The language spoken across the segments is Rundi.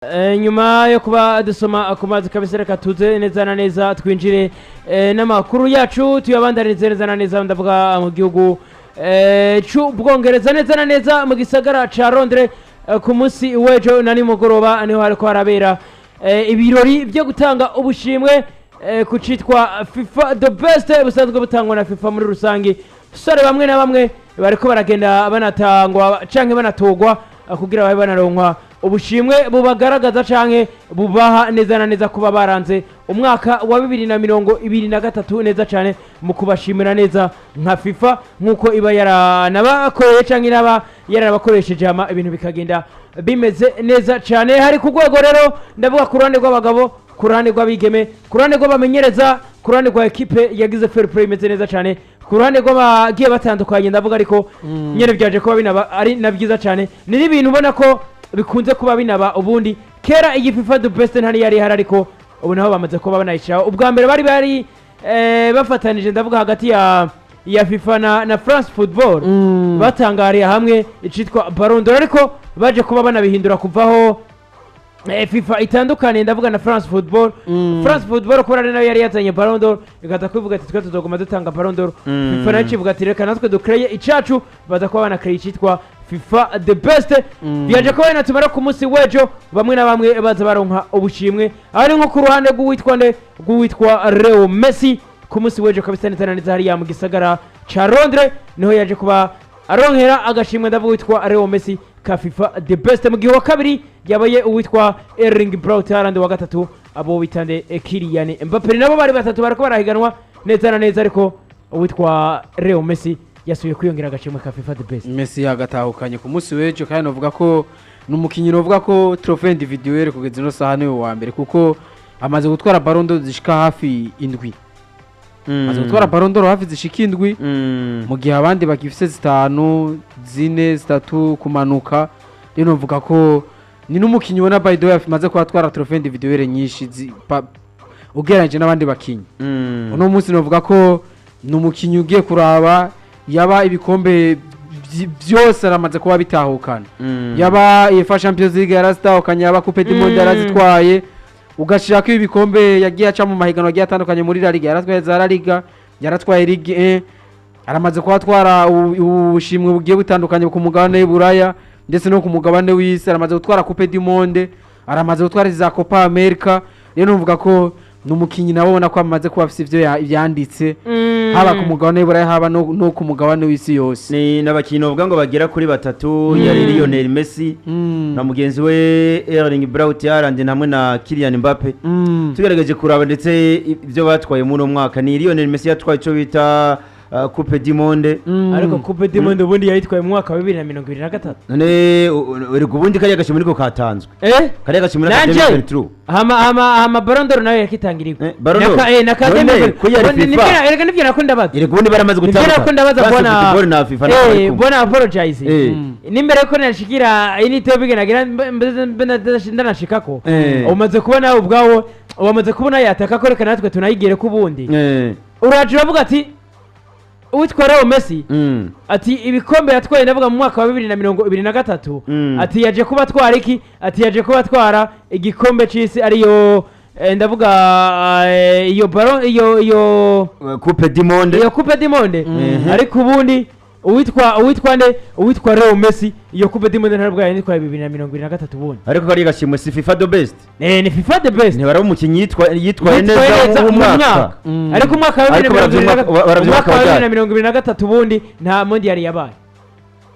nyuma yo kuba dusoma ku mazi kabisa reka tuze neza na neza twinjire n'amakuru yacu tuyabandanize neza na neza ndavuga mu gihugu cy'ubwongereza neza na neza mu gisagara ca Londres ku munsi w'ejo na nimugoroba niho hariko harabera ibirori byo gutanga ubushimwe ku citwa FIFA the best busanzwe butangwa na FIFA muri rusangi. Sore bamwe na bamwe bariko baragenda banatangwa canke banatogwa kugira babe banaronkwa ubushimwe bubagaragaza canke bubaha neza na neza kuba baranze umwaka wa 2023 neza cane mu kubashimira neza nka FIFA nkuko iba yaranabakoreye canke iraba yaranabakoresheje ama ibintu bikagenda bimeze neza cane. Hari ku rwego rero ndavuga ku ruhande rw'abagabo, ku ruhande rw'abigeme, ku ruhande rw'abamenyereza, ku ruhande rwa equipe yagize fair play imeze neza cane, ku ruhande rw'abagiye batandukanye ndavuga ariko nyene byaje kuba binaba ari nabyiza cane. Ni ibintu ubona ko bikunze kuba binaba ubundi kera iyi FIFA the best ntari yari hari ariko ubu naho bamaze kuba banayishaho. Ubwa mbere bari bafatanije ndavuga hagati ya FIFA na France Football batangariye hamwe icitwa Ballon d'Or ariko baje kuba banabihindura kuvaho FIFA itandukanye ndavuga na France Football. France Football ko nayo yari yazanye Ballon d'Or igata kuvuga ati twe tuzoguma dutanga Ballon d'Or. FIFA nayo kivuga ati reka natwe dukreye icacu baza kuba banakreye icitwa FIFA the best. Byaje kuba inatumara ku munsi w'ejo bamwe na bamwe baza baronka ubushimwe ari nko ku ruhande rw'uwitwa Leo Messi ku munsi w'ejo kabisa netananiza hariya mu gisagara ca Londres niho yaje kuba aronkera agashimwe ndavuga witwa Leo Messi ka FIFA the best. Mu gihe wa kabiri yabaye uwitwa Erling Braut Haaland, wa gatatu abo bitande Kylian Mbappe. Nabo bari batatu bariko barahiganwa neza na neza ariko uwitwa Leo Messi yasubiye kwiyongera agashimwe ka FIFA the best. Messi yagatahukanye ku munsi w'ejo kandi novuga ko n'umukinyi novuga ko trophée individuelle kugeza no saha niwe wa mbere kuko amaze gutwara Ballon d'Or zishika hafi indwi. Amaze gutwara Ballon d'Or hafi zishika indwi mu gihe abandi bagifise zitanu zine zitatu kumanuka. Rero novuga ko ni n'umukinyi wona by the way amaze kwatwara trophée individuelle nyinshi ugereranyije n'abandi bakinyi. Uno munsi novuga ko n'umukinyi ugiye kuraba yaba ibikombe byose aramaze kuba bitahukana, yaba UEFA Champions League yarazitahukanye, yaba Coupe du Monde yarazitwaye, ugashira ko ibikombe yagiye aca mu mahiganwa yagiye atandukanye muri La Liga, yaratwaye za La Liga, yaratwaye Ligue 1, aramaze kubatwara ubushimwe bugiye butandukanye ku mugabane w'Iburaya ndetse no ku mugabane w'isi, aramaze gutwara Coupe du Monde, aramaze gutwara za Copa America. Rero numvuga ko n'umukinyi nawe ubona ko amaze kuba afite ivyo yanditse haba ku mugabane w'Iburaya haba no ku mugabane w'isi yose. Ni n'abakinyi bavuga ngo bagera kuri batatu yari Lionel Messi na mugenzi we Erling Braut Haaland hamwe na Kylian Mbappe. Tugerageje kuraba ndetse ivyo batwaye muri mwaka ni Lionel Messi yatwaye ico bita Coupe du Monde, ariko Coupe du Monde ubundi yayitwaye mu mwaka wa 2023. none uri kubundi kariya gashimwe niko katanzwe kariya gashimwe na 2023 hama Ballon d'Or nayo yakitangiriko na kademe erega nivyo nakunda baza iri kubundi baramaze gutanga nivyo nakunda baza bona na FIFA bona apologize nimbere ko nashikira inite biganagira ndanashikako umaze kubona ubwawo wamaze kubona yataka ko reka natwe tunayigere kubundi uraje uravuga ati uwitwa Leo Messi ati ibikombe yatwaye ndavuga mu mwaka wa 2023 ati yaje kuba twara iki, ati yaje kuba twara igikombe c'isi ariyo ndavuga iyo Ballon iyo Coupe du Monde, iyo Coupe du Monde ariko ubundi uwitwa Leo Messi iyo Coupe du Monde ntabwo yitwaye 2023 ubundi ariko kari gashimwe si FIFA the best. Ni FIFA the best, ni bara umukinyi yitwaye neza mu mwaka ariko umwaka wa 2023 ubundi nta mondial yabaye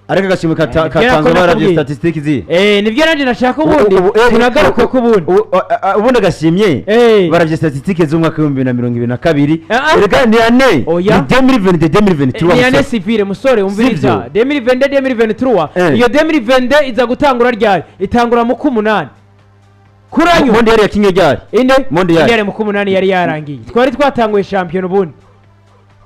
ariko gashimwe katanzwe baravye statistics zi nivyo nanje nashaka ubundi tunagaruka ku ubundi gashimye baravye statistics z'umwaka wa 2022 reka ni ane 2022 ni ane civile musore umviriza 2022 iyo 2022 iza gutangura ryari itangura mu kumunani kuranyu mondial yakinye ryari mondial mu kumunani yari yarangiye twari twatanguye champion ubundi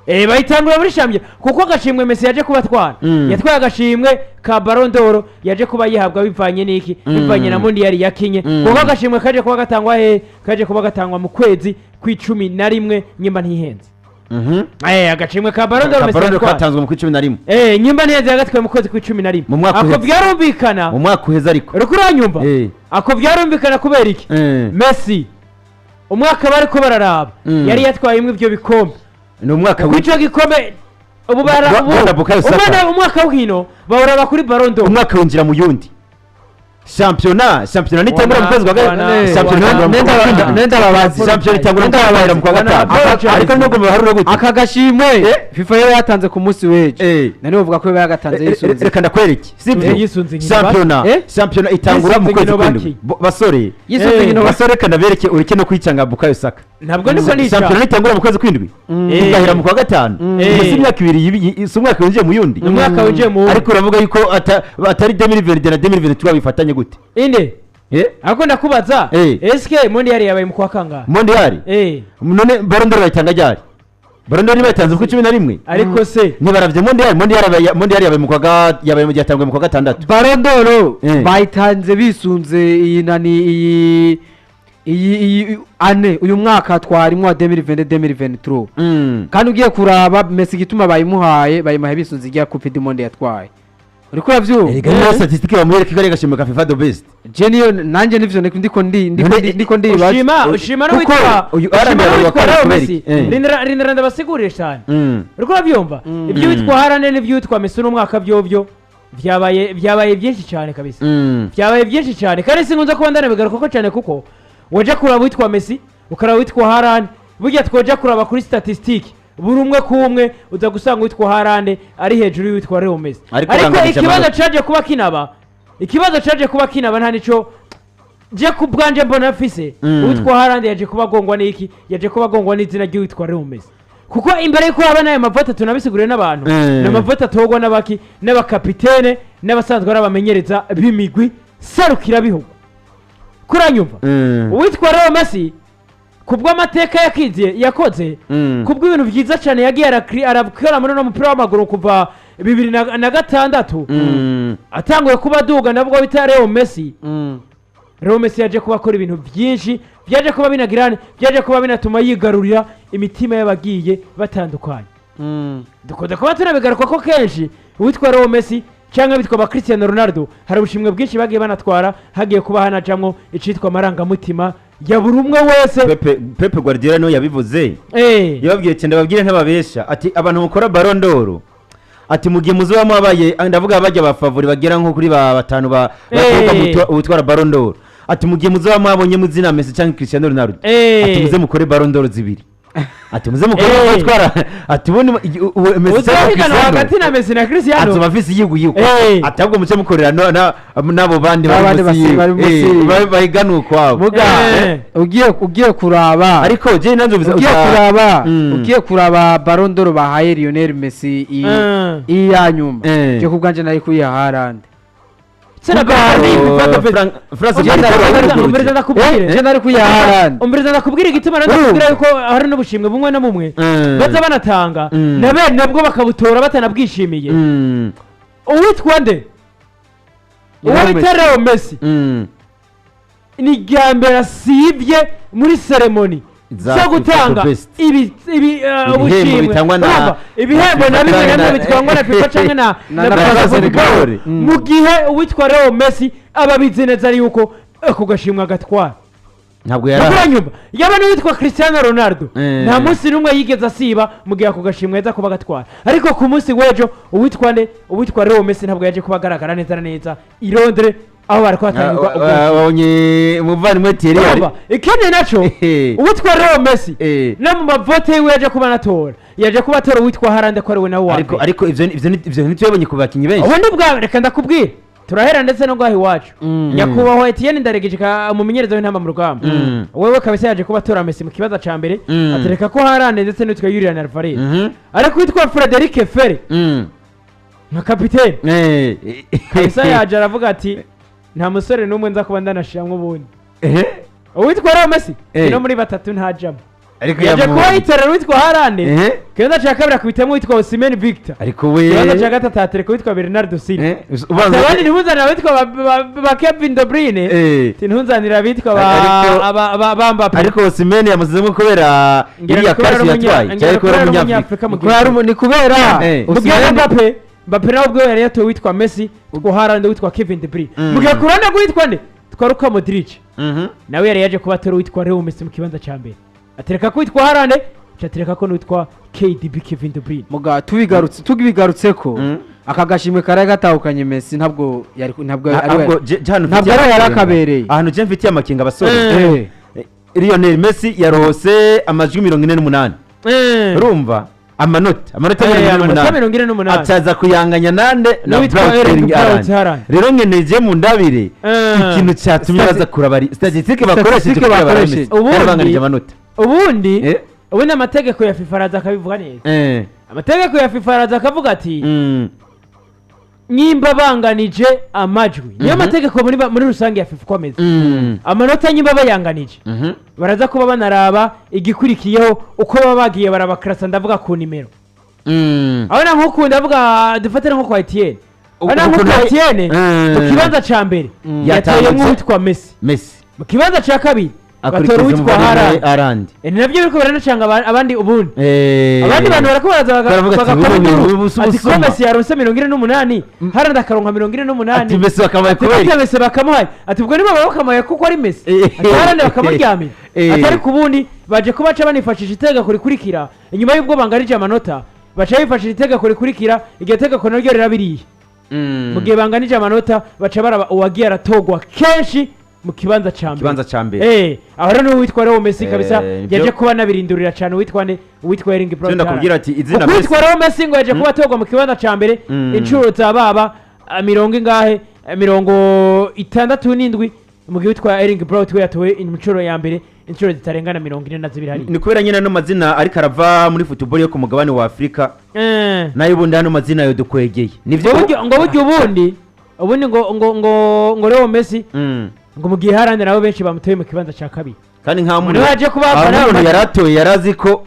bayitangura muri champion kuko agashimwe Messi yaje kuba twara yatwaye agashimwe ka Ballon d'Or yaje kuba yihabwa bivanye n'iki bivanye na mondial yakinye kuko agashimwe kaje kuba gatangwa kaje kuba gatangwa mu kwezi kw'icumi na rimwe nyimba ntihenze agashimwe ka Ballon d'Or Messi Ballon d'Or yatwaye. katanzwe mu kwa 11 nyimba neza yagatwaye mu kwezi kwa 11 Mu mwaka ako uheze. byarumvikana mu mwaka uheze ariko uriko uranyumva ako byarumvikana kubera iki Messi umwaka bariko bararaba yari yatwaye imwe ibyo bikombe ni umwaka kwico gikombe ubu umwaka w'hino bahora kuri Ballon d'Or umwaka winjira mu yundi shampiyona nitangura mu kwezi kwa shampiyona itangura mu kwa gatanu ariko nubwo baharura gute aka gashimwe FIFA yari yatanze ku munsi w'ejo nani bavuga ko yagatanze yisunze reka ndakwereke sibyo shampiyona itangura mu kwezi kw'indwi basore basore kana bereke ureke no kwicanga Bukayo Saka ntabwo niko nica shampiyona itangura mu kwezi kw'indwi igahera mu kwa gatanu musi imyaka ibiri umwaka winjiye mu yundi umwaka winjiye mu ariko uravuga yuko atari 2020 na 2023 bifatanye gute inde ako ndakubaza eske mondial yabaye mu kwa kangahe mondial none Ballon d'Or bayitanga ryari Ballon d'Or bayitanze ku 11 ariko se nibaravye mondial yabaye mu kwa yabaye mu gihe mu kwa gatandatu Ballon d'Or bayitanze bisunze iyi nani iyi ane uyu mwaka twarimo wa 2020-2023 kandi ugiye kuraba Messi gituma bayimuhaye bisunze igiya Coupe du Monde yatwaye uriko uravyumva ni statistique bamwereka ko ari gashimwe ka FIFA the best Genio nanje nivyo ndiko ushima no witwa Messi rindira ndabasigurire cyane uriko uravyumva ibyo witwa Harane n'ibyo witwa Messi no mwaka byovyo byabaye byinshi cyane kabisa byabaye byinshi cyane kandi sinkunze kuba ndanabigaruka ko cyane kuko waje kuraba witwa Messi ukaraba witwa Harane burya twoje kuraba kuri statistique buri umwe ku umwe uza gusanga witwa Harane ari hejuru y'uwitwa Leo Messi ariko ikibazo caje kuba kinaba nta nico je ku bwanje mbona afise witwa Harane yaje kuba gongwa n'iki yaje kuba gongwa n'izina ry'uwitwa Leo Messi kuko imbere yuko abana ayo mavota tunabisiguriye n'abantu n'amavota togwa n'abaki n'abakapitene n'abasanzwe arabamenyereza b'imigwi serukira bihugu kuranyumva uwitwa Leo Messi kubwo amateka yakoze kubwo ibintu byiza cyane yagiye arakora muri no mupira w'amaguru kuva 2006 atanguye kuba duga nabwo bita Leo Messi yaje kuba akora ibintu byinshi byaje kuba binagirane byaje kuba binatuma yigarurira imitima y'abagiye batandukanye dukoze kuba tunabigaruka ko kenshi uwitwa Leo Messi cyangwa bitwa ba Cristiano Ronaldo hari ubushimwe bwinshi bagiye banatwara hagiye kuba hanajamwo icitwa amarangamutima ya buri umwe wese Pepe Guardiola no yabivuze yababwiye cyane babwire ntababesha ati abantu mukora Ballon d'Or ati mugiye muzobamo abaye ndavuga abajya ba favori bagera nko kuri batanu utwara Ballon d'Or ati mugiye muzobamo abonye muzina Messi cyangwa Cristiano Ronaldo ati muze mukore Ballon d'Or zibiri ati muze mukore utwara ati bone Messi hagati na Messi na Cristiano ati bafisi yiguye ati ahubwo muce mukorera nabo bandi bayigana ukwabo ugiye kuraba ariko je nanzo ugiye kuraba Ballon d'Or bahaye Lionel Messi iya nyuma je kubwanje nari kuya Haaland umbereza ndakubwira igituma ndakubwira yuko hari n'ubushimwe bumwe na bumwe baza banatanga na bene nabwo bakabutora batanabwishimiye uwitwa nde uwo bita Leo Messi ni igambere asibye muri ceremony zo gutanga ubushimwe ibihembo na bimwe bitangwa na FIFA cyangwa na Football mu gihe uwitwa Leo Messi ababizi neza ari yuko ako gashimwe agatwara ntabwo yaranyumva yaba n'uwitwa Cristiano Ronaldo nta munsi n'umwe yigeze asiba mu gihe ako gashimwe yaza kuba agatwara ariko ku munsi w'ejo uwitwa Leo Messi ntabwo yaje kuba agaragara neza i Londres aho bari kwatangirwa abonye umuvandimwe Thierry ikindi naco uwitwa Leo Messi no mu mavote yiwe yaje kuba natora yaje kuba atora uwitwa Haaland ko ari we nawe wa ariko ivyo ntitubonye ku bakinyi benshi ubundi bwa reka ndakubwira turahera ndetse no ngaho iwacu nyakubahwa Etienne Ndaregeje umumenyereza w'intamba mu rugamba wewe kabisa yaje kuba atora Messi mu kibazo ca mbere atereka ko Haaland ndetse n'uwitwa Julian Alvarez ariko uwitwa Frederic Fere nka kapitene kabisa yaje aravuga ati nta musore n'umwe nza kuba ndanashiramwe ubundi uwitwa Leo Messi no muri batatu ntajamo ariko yaje kuba yitorera witwa Haaland Ehe. kibanza cya kabiri akubitamo witwa Osimhen Victor ariko we kibanza cya gatatu atereka witwa Bernardo Silva ubanza abandi ntibuzanira witwa ba Kevin De Bruyne ntibuzanira bitwa ba Mbappe ariko Osimhen yamuzemo kubera iriya kasi yatwaye cyari kubera umunyafrika ni kubera mugihe Mbappe nawe ubwo yari yatowe witwa Messi ubwo Haaland witwa Kevin De Bruyne mugihe ku ruhande rwitwa nde twa Luka Modric nawe yari yaje kuba atora witwa Leo Messi mu kibanza cya mbere atereka ko witwa Haaland atereka ko witwa KDB Kevin De Bruyne muga tubigarutse ko aka gashimwe karaye gatahukanye Messi ntabwo yari akabereye ahantu je mfitiye amakinga abasore Lionel Messi yarose amajwi 48 urumva amanota 48 ataza kuyanganya nande na Braut Haaland rero ngeneje mu ndabire ikintu cyatumye baza kurabari statistique bakoresheje ubundi amanota ubundi amategeko ya FIFA araza akabivuga neza amategeko ya FIFA araza akavuga ati nyimba banganije amajwi niyo mategeko muri rusange ya FIFA komeza amanota nyimba bayanganije baraza kuba banaraba igikurikiyeho uko baba bagiye barabakrasa ndavuga ku nimero abona nko ndavuga dufatira nko kwa Etienne abona nko kwa Etienne mu kibanza ca mbere yataye nk'uwitwa Messi mu kibanza ca kabiri batora witwa Haaland ni nabyo biriko biranacanga abandi ubundi abandi bantu barakubaza bagakora ati ko Messi yaronse 48 Haaland akaronka 48 ati Messi bakamuhaye kubera Messi bakamuhaye ati ubwo nibo bakamuhaye kuko ari Messi ati Haaland bakamuryamira atari kubundi baje ko baca banifashisha itegeko rikurikira inyuma y'ubwo bangarije amanota baca bifashisha itegeko rikurikira iryo tegeko naryo rirabiriye mu gihe banganije amanota baca baraba uwagiye aratogwa kenshi mu kibanza ca mbere aho rero witwa Leo Messi kabisa yaje kuba nabirindurira cyane witwa Erling Braut Haaland nakubwira ati izina Messi witwa Leo Messi ngo yaje kuba atogwa mu kibanza ca mbere incuro zababa 67 mu gihe witwa Erling Braut we yatowe incuro ya mbere incuro zitarengana 42 hari ni kubera nyine no mazina ariko arava muri football yo ku mugabane wa Afrika nayo ubundi hano mazina yo dukwegeye nivyo ngo buryo ubundi ngo Leo Messi ngo mu gihe Haaland nabo benshi bamutoye mu kibanza cya kabiri kandi nka muntu yaje kubakana yaratoye yarazi ko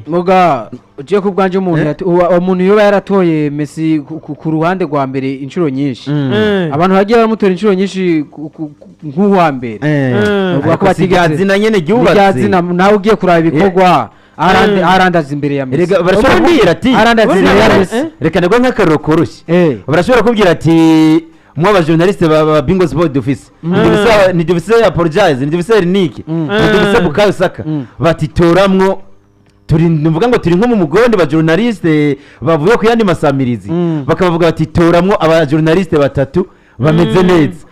muga ugiye ku bwanje umuntu yoba yaratoye Messi ku ruhande rwa mbere inshuro nyinshi abantu bagiye bamutora inshuro nyinshi nk'uwa mbere uvuga ko batigazina nyene gihubatse nawe ugiye kuraba ibikorwa Haaland azi imbere ya Messi barashobora kubwira ati reka nagwa nk'akariro koroshye barashobora kubwira ati mwa ba journaliste ba Bingo Sport d'office ni dufise apologize ni dufise Nick ni dufise Bukayo Saka batitoramwo turi mvuga ngo turi nko mu mugondi ba journaliste bavuye ku yandi masamirizi bakavuga bati toramwo aba journaliste batatu bameze neza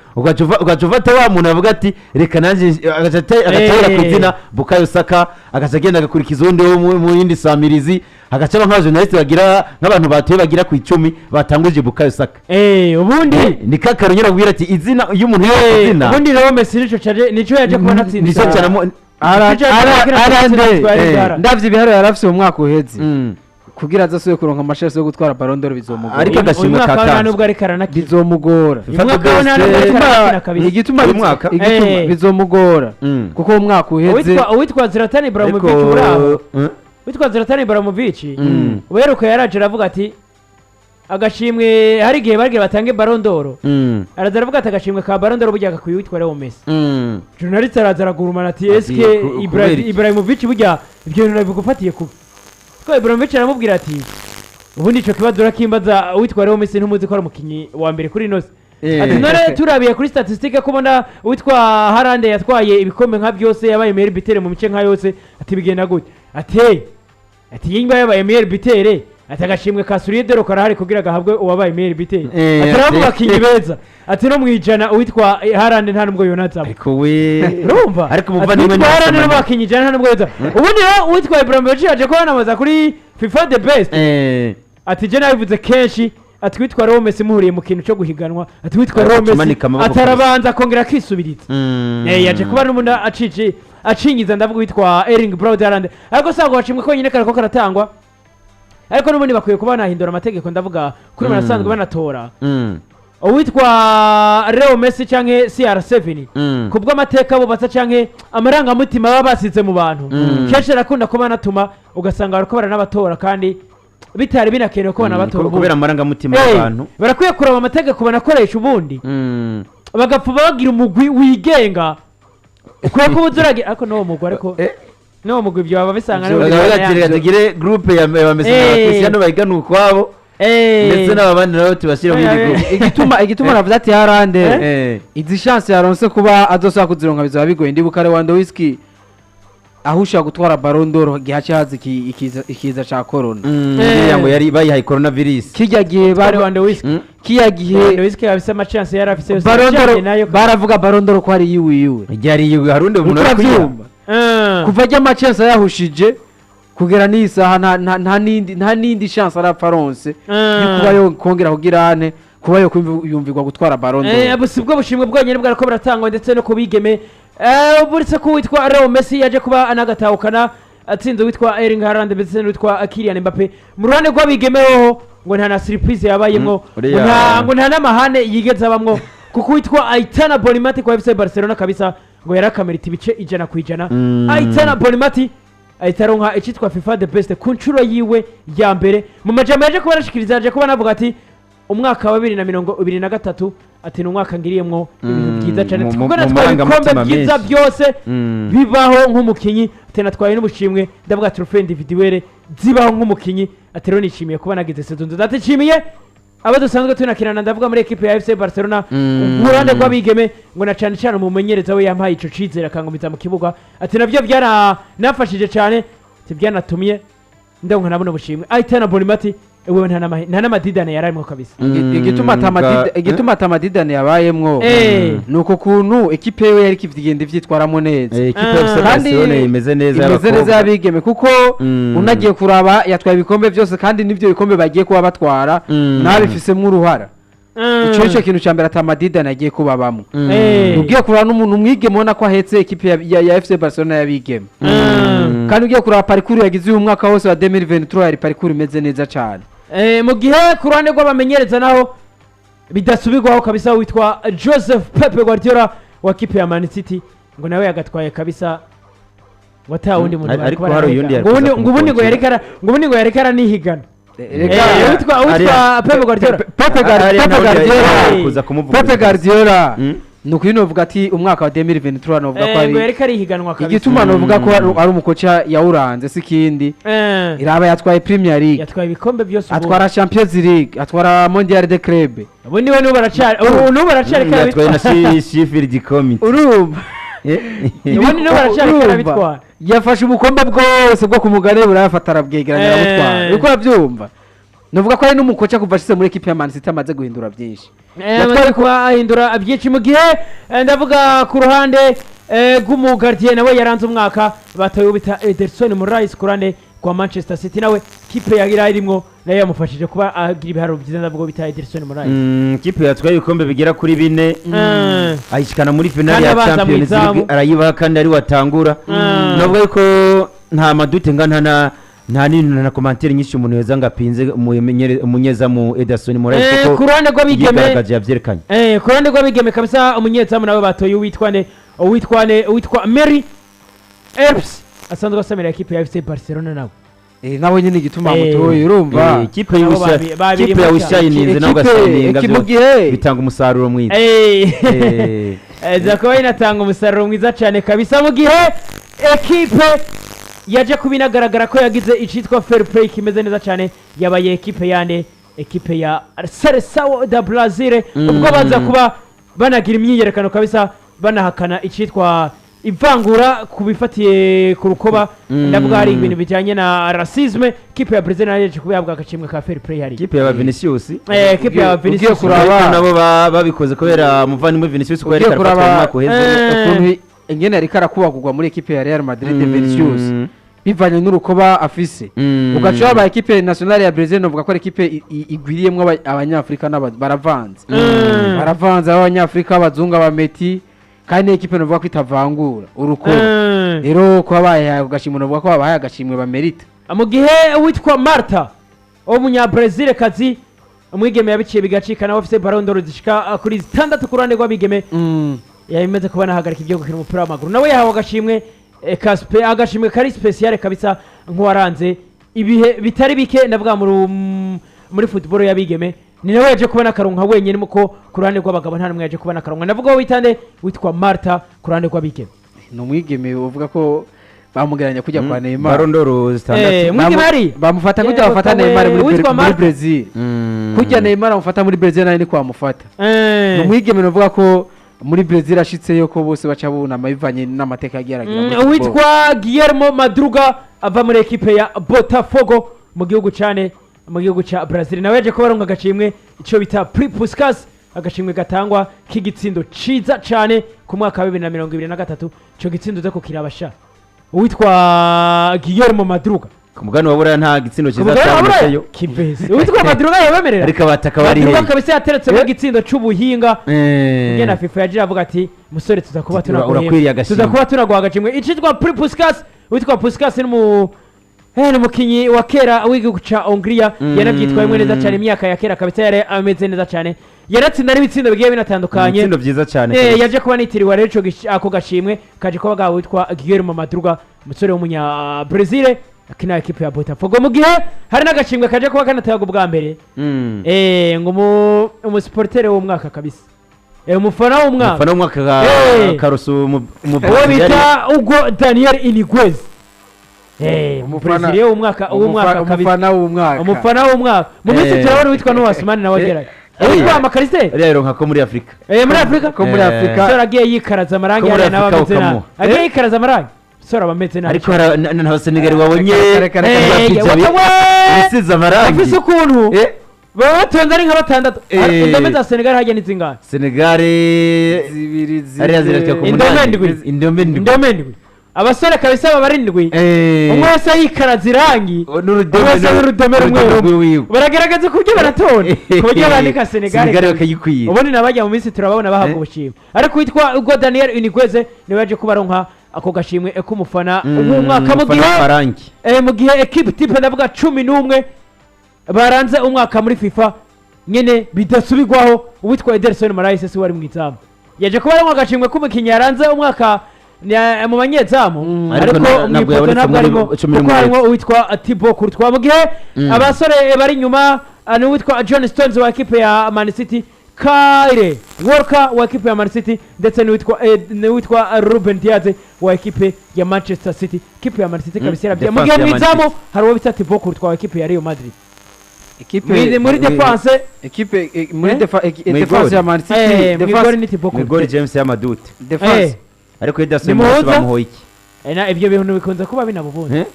ugacuvata wa muntu avuga ati reka nanje agatayira kuzina Bukayo Saka agacagenda agakurikiza undi mu yindi samirizi agacaba nka journaliste bagira nk'abantu batuye bagira ku 10 batanguje Bukayo Saka ubundi ni kakaro nyira kubwira ati izina iyo umuntu izina ubundi Leo Messi nico yaje kuba natsinda nico cyane ndavye ibiharo yarafise mu mwaka uheze kugira azasuye kuronka amashasi yo gutwara Ballon d'Or bizomugora ariko agashimwe kakana nubwo ari karana bizomugora igituma bizomugora kuko mu mwaka uheze witwa Zlatan Ibrahimovic bravo witwa Zlatan Ibrahimovic uheruka yaraje aravuga ati agashimwe hari gihe bargiye batange Ballon d'Or araza aravuga ati agashimwe ka Ballon d'Or burya gakwiye witwa Leo Messi journalist araza aragurumana ati eske Ibrahimovic burya ibyo bintu bigufatiye kuba ko Ibrahimovic aramubwira ati ubundi ico kibazo rakimbaza witwa Leo Messi ntumuzi ko ari umukinyi wa mbere kuri nose ati none turabiye kuri statistique kubona witwa Haaland yatwaye ibikombe nka byose yabaye meilleur buteur mu mice nka yose ati bigenda gute ati yimba yabaye meilleur buteur ati agashimwe ka Suriedero karahari kugira gahabwe uwabaye meilleur buteur ati ravuga kinyi beza ati no mwijana witwa Haaland nta nubwo yonatsa ariko we urumva ariko muvandimwe ni Haaland no bakinyi jana nta nubwo yonatsa ubundi witwa Ibrahimovic yaje ko banamaza kuri FIFA the best ati je nabivuze kenshi ati witwa Leo Messi muhuriye mu kintu cyo guhiganwa ati witwa Leo Messi atarabanza kongera kisubiriza yaje kuba n'umuntu acinyiza ndavuga witwa Erling Braut Haaland ariko sago wacimwe ko nyine karako karatangwa ariko n'ubundi bakwiye kuba nahindura amategeko ndavuga kuri barasanzwe banatora uwitwa Leo Messi canke CR7 kubwo amateka bubatsa canke amarangamutima baba basize mu bantu kenshi arakunda kuba anatuma ugasanga bariko baranabatora kandi bitari binakenewe ko banabatora kubera amarangamutima y'abantu barakwiye kuraba amategeko banakoresha ubundi bagapfuba bagira umugwi wigenga ukwiye kuba uzuragira ariko n'uwo mugwi ariko n'uwo mugwi ibyo baba bisanga tugire groupe ya Messi na Cristiano bayigana ukwabo ndetse n'abandi nabo tubashyira muri groupe igituma navuze ati Haaland izi chance yaronse kuba azosaba kuzironka bizaba bigoye ndibuka Lewandowski ahusha gutwara Ballon d'Or gihace hazi ikiza ca corona ngo yari bayihaye coronavirus kijya gihe Lewandowski kiya gihe Lewandowski yabise ama chance yari afise Ballon d'Or baravuga Ballon d'Or ko ari yiwe yari yiwe harundi umuntu aravyumva kuva ajya ama chance yahushije kugera n'isaha nta nindi chance arapfa ronse yukuba yo kongera kugirane kuba yo yumvirwa gutwara Ballon d'Or abo sibwo bushimwe bwonyene bwarako baratangwa ndetse no kubigeme buretse ko witwa Leo Messi yaje kuba anagatahukana atsinze witwa Erling Haaland ndetse n'uwitwa Kylian Mbappe mu ruhande rw'abigemeho ngo nta na surprise yabayemwo ngo nta n'amahane yigeze abamwo kuko witwa Aitana Bonimati kwa FC Barcelona kabisa ngo yarakamerita ibice 100%. Aitana Bonimati ahitaronka icitwa FIFA the best ku nshuro yiwe ya mbere mu majambo yaje kuba arashikiriza yaje kuba navuga ati umwaka wa 2023 ati n'umwaka ngiriyemwo ibintu byiza cyane kuko natwaye ibikombe byiza byose bibaho nk'umukinyi ati natwaye n'ubushimwe ndavuga trophée individuelle zibaho nk'umukinyi ati rero nishimiye kuba nagize saison nziza ati nshimiye abo dusanzwe tunakirana ndavuga muri equipe ya FC Barcelona urande rw'abigeme ngo na cyane cyane umumenyereza we yampaye ico cizera kangumiza mu kibuga ati navyo nafashije cyane ati byanatumye ndabona nabona ubushimwe Aitana Bonimati ewe nta n'amadidane yararimo kabisa igituma atamadidane yabayemwo nuko kuntu ekipe yewe yari kivigenda ivyitwaramo neza ekipe ya Barcelona imeze neza y'abigeme kuko unagiye kuraba yatwaye ibikombe byose kandi nivyo bikombe bagiye kuba batwara nabifisemo uruhara ico kintu ca mbere atamadidane agiye kubabamo ugiye kuraba n'umuntu mwigeme ubona ko ahetse ekipe ya FC Barcelona y'abigeme kandi ugiye kuraba parcours yagize uyu mwaka wose wa 2023 yari parcours imeze neza cyane mu gihe ku ruhande rw'abamenyereza naho bidasubirwaho kabisa witwa Joseph Pepe Guardiola wa kipe ya Man City ngo nawe yagatwaye kabisa ngo ata wundi muntu ariko hari uyundi ngo ubundi ngo yarekara nihigana witwa Pepe Guardiola Pepe Guardiola nuko novuga ati umwaka wa 2023 novuga ko ari yareka rihiganwa kabisa igituma novuga ko ari umukoca yawuranze sikindi iraba yatwaye Premier League yatwaye ibikombe byose atwara Champions League atwara Mondial de Club abo niwe baracari kandi yatwaye na Sheffield Committee urumva ubundi niwe baracari bitwara yafashe ubukombe bwose bwo kumugare burayafata arabwegeranya arabutwara uko abyumva novuga ko ari n'umukoca kuva ashyize muri equipe ya Man City amaze guhindura byinshi yatwaye kuba ahindura byinshi mu gihe ndavuga ku ruhande rw'umugardien nawe yaranze umwaka batoye bita Ederson Moraes ku ruhande kwa Manchester City nawe kipe yagira irimo nayo yamufashije kuba agira ibiharuro byiza ndavuga bita Ederson Moraes kipe yatwaye ibikombe bigera kuri 4 ayishikana muri finale ya Champions League arayibaha kandi ari watangura navuga ko nta madute ngana nta n'intu na commentaire nyinshi umuntu yeza ngapinze umunyezamu Ederson Moraes ko kurande rw'abigeme yavyerekanye kurande rw'abigeme kabisa umunyezamu nawe batoye witwa Mary Earps asanzwe asamira equipe ya FC Barcelona nawe nawe nyine igituma mutoye urumva ikipe ya Ushayininze nawe gashayininga bitanga umusaruro mwiza zakoba inatanga umusaruro mwiza cyane kabisa mu gihe equipe yaje kubinagaragara ko yagize icitwa fair play kimeze neza cyane yabaye equipe ya Seleção da Brazil ubwo baza kuba banagira imyiyerekano kabisa banahakana icitwa ivangura kubifatiye ku rukoba ndavuga hari ibintu bijyanye na racisme kipe ya Brazil yaje kubihabwa agacimwe ka fair play hari kipe ya Vinicius kipe ya Vinicius nabo babikoze kubera muvandimwe Vinicius ko yari karapfa ukuntu ingene ariko arakubagurwa muri equipe ya Real Madrid Vinicius bivanye n'urukoba afise ugaca aba equipe nationale ya Brazil novuga ko ari equipe igwiriyemwe abanyafrika baravanze abanyafrika abazungu abameti kandi equipe novuga ko itavangura urukoba rero ko abaye agashimwe novuga ko abaye agashimwe bamerita mu gihe witwa Marta umunya Brazil kazi umwigeme yabiciye bigacika nawe afite Ballon d'Or zishika kuri 6 ku ruhande rw'abigeme yamaze kuba nahagarika ibyo gukina umupira w'amaguru nawe yahawe agashimwe agashimwe kari special kabisa nk'uwaranze ibihe bitari bike ndavuga muri football y'abigeme ni nawe yaje kubona akaronka wenyine muko ku ruhande rw'abagabo nta numwe yaje kubona akaronka ndavuga witande witwa Marta ku ruhande rw'abigeme ni umwigeme uvuga ko bamugeranya kujya kwa Neymar Ballon d'Or zitandatu umwigeme bamufata kujya bafata Neymar muri Brazil kujya Neymar amufata muri Brazil nayo ni kwamufata ni umwigeme uvuga ko muri Brazil ashitseyo ko bose baca bunama bivanye n'amateka yageragira witwa Guillermo Madruga ava muri equipe ya Botafogo mu gihugu ca Brazil nawe yaje ko baronka agashimwe ico bita Prix Puskas agashimwe gatangwa k'igitsindo ciza cane ku mwaka wa 2023 ico gitsindo zo kukirabasha witwa Guillermo Madruga ku mugani wa buraya nta gitsindo ciza cyane kibese witwa Madruga yabemerera ariko abataka bari he Madruga kabisa yateretse mu gitsindo c'ubuhinga ngene na FIFA yagira avuga ati musore tuzakuba tunaguha agashimwe icitwa Prix Puskas witwa Puskas ni umukinyi wa kera w'igihugu ca Hongria yanavyitwayemwe neza cyane imyaka ya kera kabisa yari ameze neza cyane yaratsinda n'ibitsindo bigiye binatandukanye ibitsindo byiza cyane yaje kuba nitiriwe rero ako gashimwe kaje kuba gawe witwa Guillermo Madruga umusore w'umunya Brazil akina equipe ya Botafogo mu gihe hari n'agashimwe kaje kuba kanatayaga ubwa mbere ngo umusportere w'umwaka kabisa umufana w'umwaka karusu uwo bita Hugo Daniel Iniguez umufana w'umwaka mu minsi turabona witwa Noasmani nawe agerayo witwa Makariste rero nka ko muri Afrika sora agiye yikaraza amarangi yari nawe ameze nabi agiye yikaraza amarangi sora bameze nabi ariko n'abasenegali babonye bisize amarangi afise ukuntu baba batonze ari nka batandatu indome za Senegal hajya n'izingana Senegal zibiri ariya ziratya ku indome ndwi abasore kabisa babarindwi umwe wese yikaraza irangi n'urudome rumwe baragaragaza ku buryo baratonda ku buryo bandika Senegal bakayikwiye ubundi nabajya mu minsi turababona bahabwa ubushimwe ariko witwa Hugo Daniel Iniguez niwe yaje kubaronka ako gashimwe k'umufana w'umwaka mu gihe equipe type ndavuga 11 baranze umwaka muri FIFA nyene bidasubirwaho uwitwa Ederson Moraes se wari mu izamu yaje kubaronka agashimwe k'umukinnyi yaranze umwaka mu banyezamu ariko umwifoto ntabwo arimo kuko harimo uwitwa Thibaut Courtois mu gihe abasore bari inyuma ni uwitwa John Stones wa equipe ya Man City Kyle Walker wa equipe ya Man City ndetse n'uwitwa Ruben Diaz wa equipe ya Manchester City equipe ya Man City kabisa yarabye mu gihe mu izamu hari uwo bita Thibaut Courtois wa equipe ya Real Madrid muri defense equipe muri defense ya Man City defense ni Thibaut Courtois Gol James Yamadut defense ariko Ederson bamuhoye iki ibyo bintu bikunze kuba binabubunze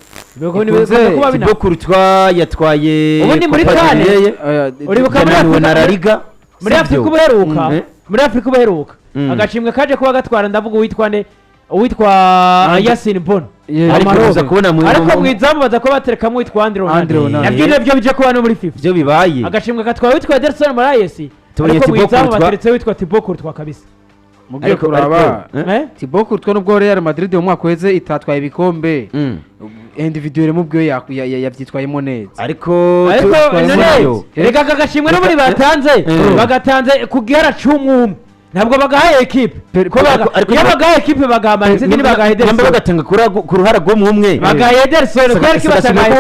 Thibaut Courtois yatwaye ubundi muri kane uribuka muri La Liga muri Afrika ubuheruka agashimwe kaje kuba gatwara ndavuga uwitwa Yasin Bono ariko mwizamu baza kuba baterekamo witwa Andre Onana nabyo bije kuba no muri FIFA byo bibaye agashimwe katwara witwa Ederson Moraes ariko mwizamu bateretse witwa Thibaut Courtois kabisa mubyo kuraba Thibaut Courtois nubwo Real Madrid mu mwaka weze itatwaye ibikombe individuel mu byo yabyitwayemo neza ariko reka agashimwe no muri bagatanze kugera 11 ntabwo bagahaye equipe iyo bagahaye equipe bagahamana ndetse n'ibagahaye Ederson bagatanga ku ruhara rwo mumwe bagahaye Ederson kwari kibasagaye ko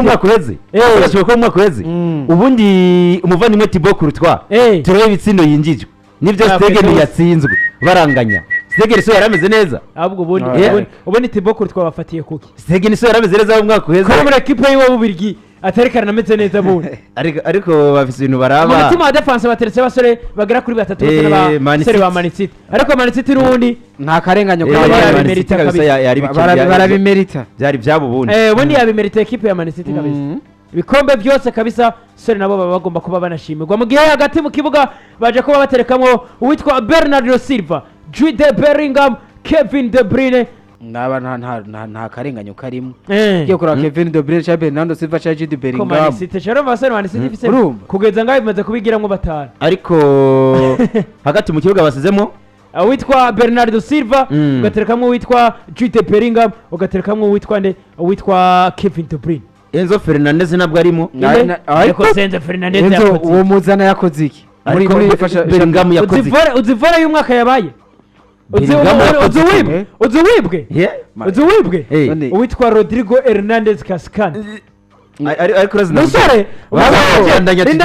umwaka weze ubundi umuvandimwe Thibaut Courtois turebe ibitsindo yinjijwe nibyo Stegen yatsinzwe baranganya Stegen so yarameze neza ahubwo ubundi Thibaut Courtois bafatiye kuki Stegen so yarameze neza mu mwaka weze ko muri equipe yiwe bubirigi aterekana ameze neza bundi ariko bafise ibintu baraba mu mutima wa defense bateretse basore bagera kuri batatu n'abasore ba Man City ariko Man City rundi nta karenganyo barabimerita byari byabo bundi ubundi yabimerita equipe ya Man City kabisa ibikombe byose kabisa sore nabo baba bagomba kuba banashimirwa mu gihe hagati mu kibuga baje kuba baterekamo uwitwa Bernardo Silva Jude Bellingham Kevin De Bruyne naba nta karenganyo karimo kiyo kora Kevin De Bruyne cha Bernardo Silva cha Jude Bellingham Man City charo basore Man City bise kugeza ngaho bimaze kubigiramo batanu ariko hagati mu kibuga basizemo uwitwa Bernardo Silva ugaterekamo uwitwa Jude Bellingham ugaterekamo uwitwa Kevin De Bruyne Enzo Fernandez ntabwo arimo ariko Enzo Fernandez Enzo yakoze uwo muzana yakoze iki Ariko ifasha Bellingham yakoze iki? uzi vore y'umwaka yabaye Bellingham yakoze iki? uzi wibwe Eh. uwitwa Rodrigo Hernandez Cascante ariko urazina musore Wabandanya ati,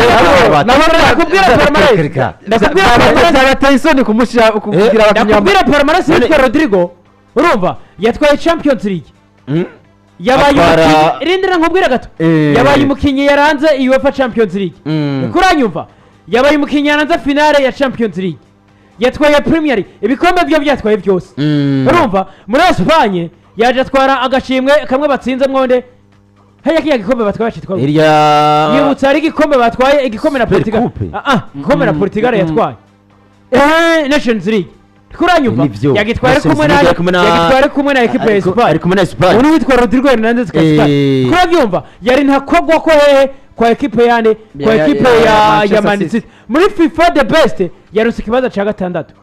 bateye isoni kumushyira kugira nakubwira palmarès witwa Rodrigo urumva yatwaye Champions League yabaye Atwara- umukinnyi rindira nkubwira gato yabaye umukinnyi yaranze UEFA Champions League kuranyumva yabaye umukinnyi yaranze finale ya Champions League yatwaye Premier League ibikombe byo byatwaye byose urumva muri Espagne yaje atwara agashimwe kamwe batsinze mwonde haya kiya gikombe batwaye cyitwa yibutsa ari igikombe batwaye igikombe na Portugal Coupe. igikombe na Portugal yatwaye Nations League kuranyumva Nivyo. yagitware Nations kumwe League kumwe na- yagitware kumwe na equipe ya Espagne ari kumwe na Espagne ubu witwa Rodrigo Hernandez Cascante kurabyumva yari ntakogwa ko hehe kwa equipe yane kwa Ya- equipe ya- ya Manchester ya Man City. City muri FIFA the best yaronse ikibanza cya gatandatu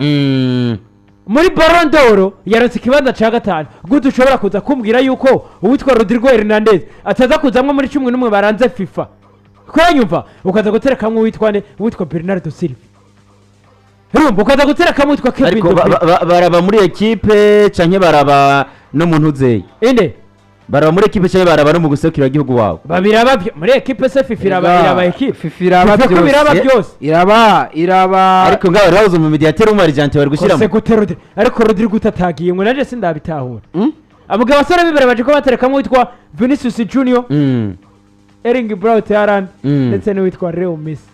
muri Ballon d'Or yaronse ikibanza cya gatanu gute ushobora kuza kumbwira yuko uwitwa Rodrigo Hernandez ataza kuzamwe muri 11 baranze FIFA kuranyumva ukaza guterekamwe uwitwa Bernardo Silva urumva ukaza guterekamwe uwitwa Kevin ariko De Bruyne baraba muri ekipe canke baraba no muntu uzeye inde baraba muri ekipe canke baraba no mu gusekura igihugu wawe babiraba muri equipe se FIFA iraba equipe FIFA iraba FIFA ko biraba byose byose iraba ariko ngaho rabuze mu mediateur mu Argentine bari kose gushiramo gute ariko Rodrigo utatagiye ngo naje sindabitahura abugabo basore bibere baje ko baterekamwe witwa Vinicius Junior Erling Braut Haaland ndetse n'uwitwa Leo Messi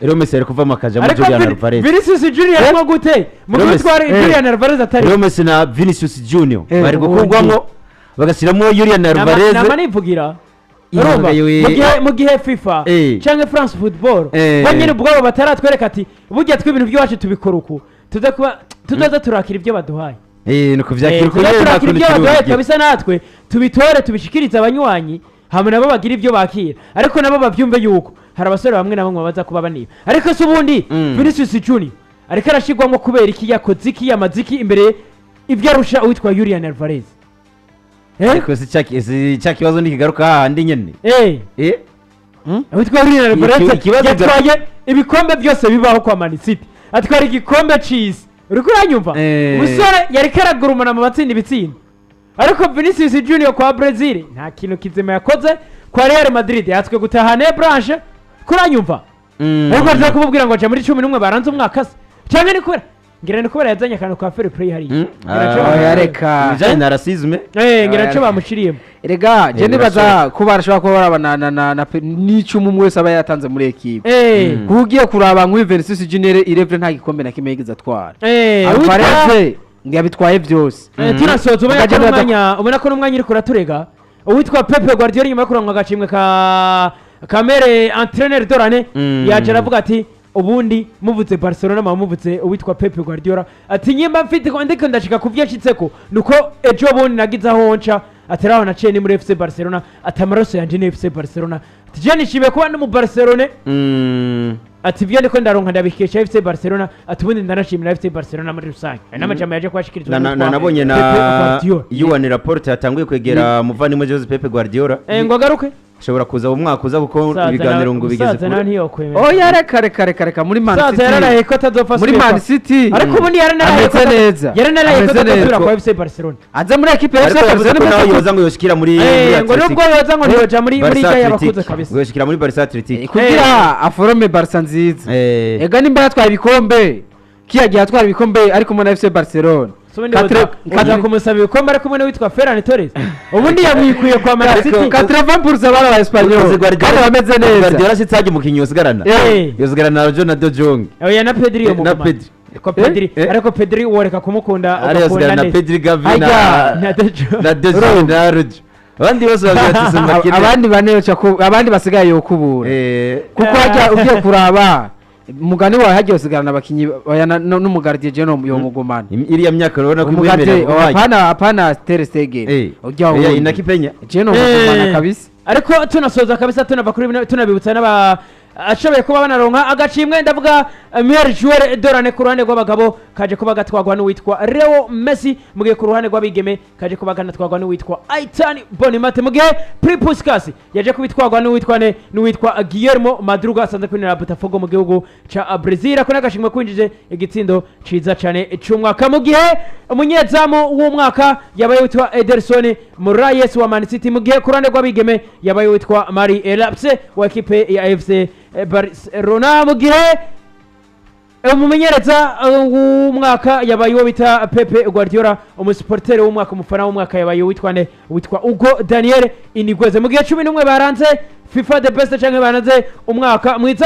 rero Messi ari kuvamo akaja muri ariko Julian Alvarez Vinicius Junior arimo gute mu Leo witwa Messi. Julian Alvarez atari rero Messi na Vinicius Junior bari ubundi. gukurwamo bagashyiramo Julian Alvarez nama nivugira Yabaga urumva yewe- mu gihe FIFA canke France Football bo nyine ubwabo bataratwereka ati burya tw'ibintu by'iwacu tubikora uku tuzaza turakira ibyo baduhaye nuko vyakira uko tuzaza nyene nta turakira kundi ibyo baduhaye kiruhuko kabisa natwe tubitore tubishikirize abanywanyi hama nabo bagira ibyo bakira ariko nabo bavyumve yuko hari abasore bamwe na bamwe baza kuba baniba ariko se ubundi Vinicius Junior ariko arashigwamo kubera iki yakoze iki yamaze iki imbere ibyo arusha uwitwa Julian Alvarez ariko si cya kibazo ntikigaruka hahandi nyene witwa Julian Alvarez ikibazo yatwaye ibikombe byose bibaho kwa Man City atwara igikombe c'isi uriko uranyumva umusore yari karagurumana mu batsinda ibitsinda ariko Vinicius Junior kwa Brazil nta kintu kizima yakoze kwa Real Madrid yatswe gutahana branche kuranyumva ariko aje kumubwira ngo aje muri 11 baranze umwaka se cyangwa ni kubera ngira ni kubera yazanye akantu ka fair play hari yareka bijanye na racisme ngira cyo bamushiriyemo erega je nibaza ko barashobora kuba barabana na n'icumu umwe wese aba yatanze muri equipe kugiye kuraba nk'uyu Vinicius Junior irevre nta gikombe na kimwe yigeze atwara Alvarez ngiyabitwaye byose turasoza ubona ko n'umwanya uri kuraturega uwitwa Pepe Guardiola nyuma yo kurangwa agashimwe ka kamere entraîneur dorane yaje aravuga ati ubundi muvuze Barcelona muvuze uwitwa Pepe Guardiola ati nyimba mfite ko ndiko ndashika kuvyashitseko nuko ejo bundi nagize aho nca ateraho na cene muri FC Barcelona atamaraso yanje ni FC Barcelona ati je nishimiye kuba no mu Barcelona ati byo ndiko ndaronka ndabikesha FC Barcelona ati ubundi ndanashimira FC Barcelona muri rusange n'amajambo yaje kwashikirizwa nabonye na Juan Laporte yatanguye kwegera muvandimwe Jose Pepe Guardiola ngo agaruke ashobora kuza mu mwaka uza kuko ibiganiro ngo bigeze kure oya reka muri Man City yararaye ko atazopfa muri Man City ariko ubundi yararaye ko neza yararaye ko atazopfa kwa FC Barcelona aza muri equipe ya FC Barcelona nawe yoza ngo yoshikira muri ngo nubwo yoza ngo ntiyoja muri liga y'abakuze kabisa ngo yoshikira muri Barca Athletic kugira aforome Barca nziza ega nimba yatwaye ibikombe kiyagiye atwara ibikombe ariko muri FC Barcelona kaza kumusaba ibikombe ariko umwe witwa Ferran Torres ubundi yamwikuye kwa Man City 80% bari aba Espanyol kandi bameze neza Guardiola sitsaje mukinyi yosigarana yosigarana na Ronaldo Jong oya na Pedri yo na Pedri ko Pedri ariko Pedri woreka kumukunda ugakunda na Pedri Gavi na De Jong na Rodri abandi bose bagatse makine abandi baneyoca abandi basigaye yokubura kuko hajya ugiye kuraba mugani wawe hagiye usigarana abakinyi n'umugardiye je no yomugumana iriya myaka urabona ko umugardiye apana Ter Stegen inakipenya je no mugumana kabisa ariko tunasoza kabisa tunava kuri tunabibutsa ashoboye kuba banaronka agashimwe ndavuga meilleur joueur de l'année ku ruhande rw'abagabo kaje kuba gatwagwa n'uwitwa Leo Messi mu gihe ku ruhande rw'abigeme kaje kuba ganatwagwa n'uwitwa Aitan Bonimate mu gihe Puskas yaje kubitwagwa n'uwitwa Guillermo Madruga asanzwe kwinira Botafogo mu gihugu ca Brazil ako n'agashimwe kwinjije igitsindo ciza cane c'umwaka mu gihe umunyezamu w'umwaka yabaye witwa Ederson Moraes wa Man City mu gihe ku ruhande rw'abigeme yabaye witwa Marie Elapse wa ekipe ya AFC Barcelona mu gihe umumenyereza w'umwaka yabaye uwo bita Pepe Guardiola umusportere w'umwaka umufana w'umwaka yabaye witwa Hugo Daniel Iniguez mu gihe 11 baranze FIFA the best canke baranze umwaka mwiza